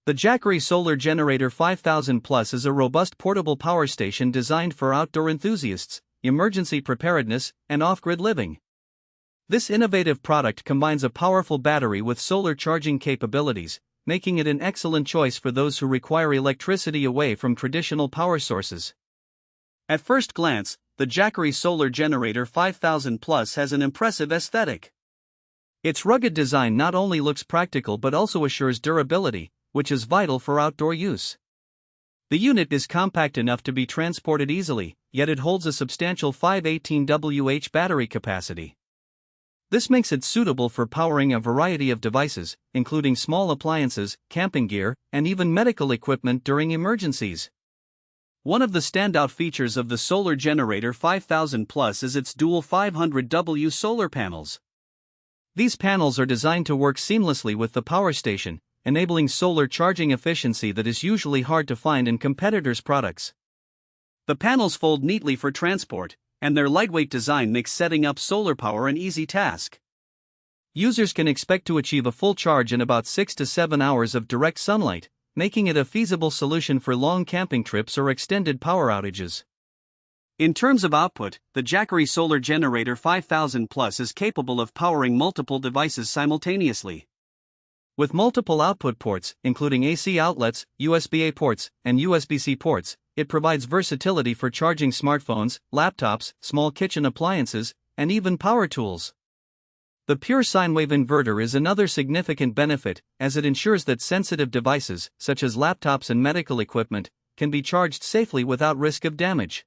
The Jackery Solar Generator 5000 Plus is a robust portable power station designed for outdoor enthusiasts, emergency preparedness, and off-grid living. This innovative product combines a powerful battery with solar charging capabilities, making it an excellent choice for those who require electricity away from traditional power sources. At first glance, the Jackery Solar Generator 5000 Plus has an impressive aesthetic. Its rugged design not only looks practical but also assures durability, which is vital for outdoor use. The unit is compact enough to be transported easily, yet it holds a substantial 518 Wh battery capacity. This makes it suitable for powering a variety of devices, including small appliances, camping gear, and even medical equipment during emergencies. One of the standout features of the Solar Generator 5000 Plus is its dual 500W solar panels. These panels are designed to work seamlessly with the power station, enabling solar charging efficiency that is usually hard to find in competitors' products. The panels fold neatly for transport, and their lightweight design makes setting up solar power an easy task. Users can expect to achieve a full charge in about 6 to 7 hours of direct sunlight, making it a feasible solution for long camping trips or extended power outages. In terms of output, the Jackery Solar Generator 5000 Plus is capable of powering multiple devices simultaneously. With multiple output ports, including AC outlets, USB-A ports, and USB-C ports, it provides versatility for charging smartphones, laptops, small kitchen appliances, and even power tools. The pure sine wave inverter is another significant benefit, as it ensures that sensitive devices, such as laptops and medical equipment, can be charged safely without risk of damage.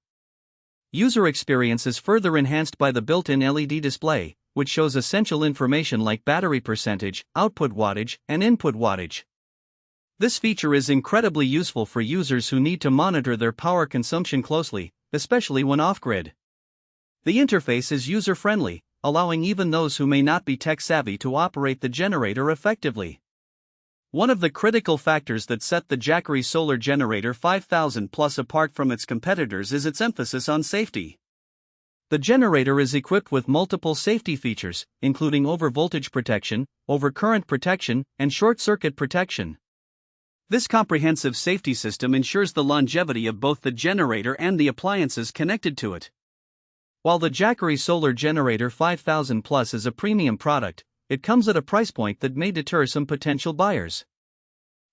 User experience is further enhanced by the built-in LED display, which shows essential information like battery percentage, output wattage, and input wattage. This feature is incredibly useful for users who need to monitor their power consumption closely, especially when off-grid. The interface is user-friendly, allowing even those who may not be tech-savvy to operate the generator effectively. One of the critical factors that set the Jackery Solar Generator 5000 Plus apart from its competitors is its emphasis on safety. The generator is equipped with multiple safety features, including over-voltage protection, over-current protection, and short-circuit protection. This comprehensive safety system ensures the longevity of both the generator and the appliances connected to it. While the Jackery Solar Generator 5000 Plus is a premium product, it comes at a price point that may deter some potential buyers.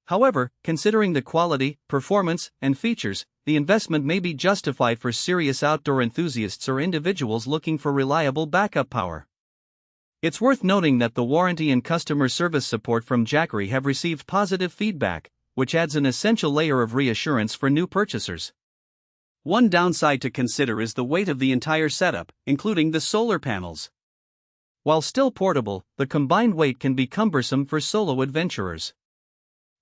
However, considering the quality, performance, and features, the investment may be justified for serious outdoor enthusiasts or individuals looking for reliable backup power. It's worth noting that the warranty and customer service support from Jackery have received positive feedback, which adds an essential layer of reassurance for new purchasers. One downside to consider is the weight of the entire setup, including the solar panels. While still portable, the combined weight can be cumbersome for solo adventurers.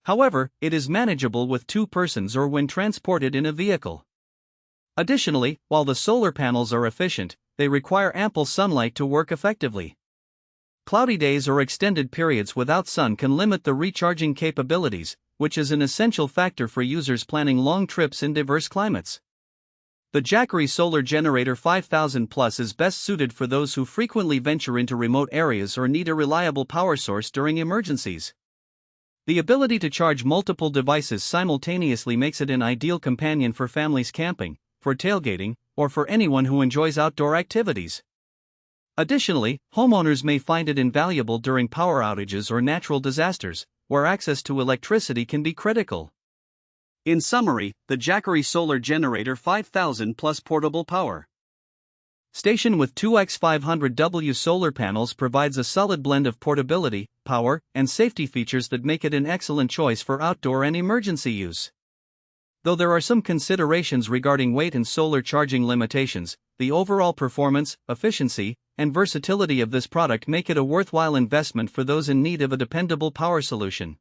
However, it is manageable with 2 persons or when transported in a vehicle. Additionally, while the solar panels are efficient, they require ample sunlight to work effectively. Cloudy days or extended periods without sun can limit the recharging capabilities, which is an essential factor for users planning long trips in diverse climates. The Jackery Solar Generator 5000 Plus is best suited for those who frequently venture into remote areas or need a reliable power source during emergencies. The ability to charge multiple devices simultaneously makes it an ideal companion for families camping, for tailgating, or for anyone who enjoys outdoor activities. Additionally, homeowners may find it invaluable during power outages or natural disasters, where access to electricity can be critical. In summary, the Jackery Solar Generator 5000 Plus portable power station with 2x500W solar panels provides a solid blend of portability, power, and safety features that make it an excellent choice for outdoor and emergency use. Though there are some considerations regarding weight and solar charging limitations, the overall performance, efficiency, and versatility of this product make it a worthwhile investment for those in need of a dependable power solution.